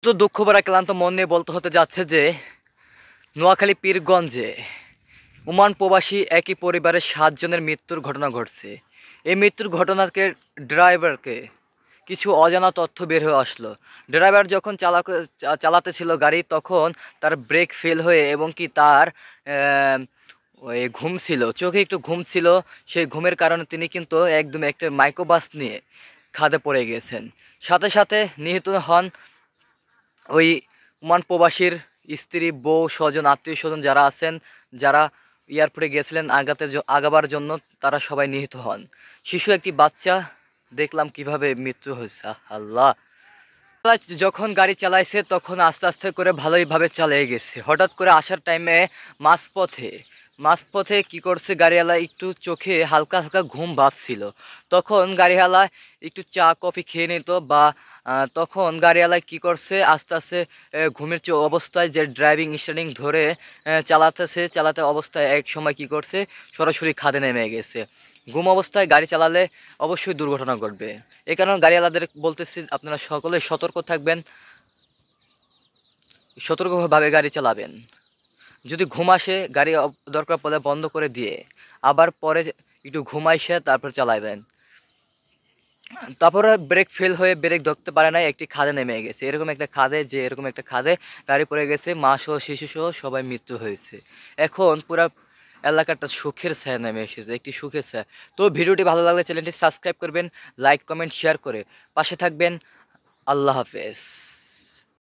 তো দুঃখ ভরা ক্লান্ত মন নিয়ে বলতে হতে যাচ্ছে যে নোয়াখালী পীরগঞ্জে ওমান প্রবাসী একই পরিবারের 7 জনের মৃত্যুর ঘটনা ঘটছে। এই মৃত্যুর ঘটনাকে ড্রাইভারকে কিছু অজানা তথ্য বের হয়ে আসলো। ড্রাইভার যখন চালাতে ছিল গাড়ি, তখন তার ব্রেক ফেল হয়ে এবং কি তার আহ, ওই ঘুম ছিল, চোখে একটু ঘুম ছিল। সেই ঘুমের কারণে তিনি কিন্তু একদম একটা মাইক্রোবাস নিয়ে খাদে পড়ে গেছেন। সাথে সাথে নিহত হন ওই ওমান প্রবাসীর স্ত্রী, বউ, স্বজন, আত্মীয় স্বজন যারা আছেন, যারা এয়ারপোর্টে গিয়েছিলেন আগাবার জন্য, তারা সবাই নিহত হন। শিশু একটি বাচ্চা দেখলাম কিভাবে মৃত্যু হয়েছে। আল্লাহ! যখন গাড়ি চালাইছে তখন আস্তে আস্তে করে ভালোইভাবে চালিয়ে গেছে। হঠাৎ করে আসার টাইমে মাঝপথে মাঝপথে কি করছে, গাড়িওয়ালা একটু চোখে হালকা হালকা ঘুম ভাবছিল। তখন গাড়িওয়ালা একটু চা কফি খেয়ে নিত বা তখন গাড়িওয়ালা কি করছে, আস্তে আস্তে ঘুমের অবস্থায় যে ড্রাইভিং স্টারিং ধরে চালাতে অবস্থায় এক সময় কি করছে, সরাসরি খাদে নেমে গেছে। ঘুম অবস্থায় গাড়ি চালালে অবশ্যই দুর্ঘটনা ঘটবে। এই কারণে গাড়িওয়ালাদের বলতেছি, আপনারা সকলে সতর্ক থাকবেন, সতর্কভাবে গাড়ি চালাবেন। যদি ঘুম আসে, গাড়ি দরকার পড়লে বন্ধ করে দিয়ে আবার পরে একটু ঘুমাইসে তারপর চালাবেন। তারপরে ব্রেক ফেল হয়ে ব্রেক ধরতে পারে নাই, একটি খাদে নেমে গেছে। এরকম একটা খাদে গাড়ি পড়ে গেছে, মা সহ শিশু সহ সবাই মৃত্যু হয়েছে। এখন পুরা এলাকাটা সুখের ছায়া নেমে এসেছে, একটি সুখের ছায়া। তো ভিডিওটি ভালো লাগলে চ্যানেলটি সাবস্ক্রাইব করবেন, লাইক কমেন্ট শেয়ার করে পাশে থাকবেন। আল্লাহ হাফেজ।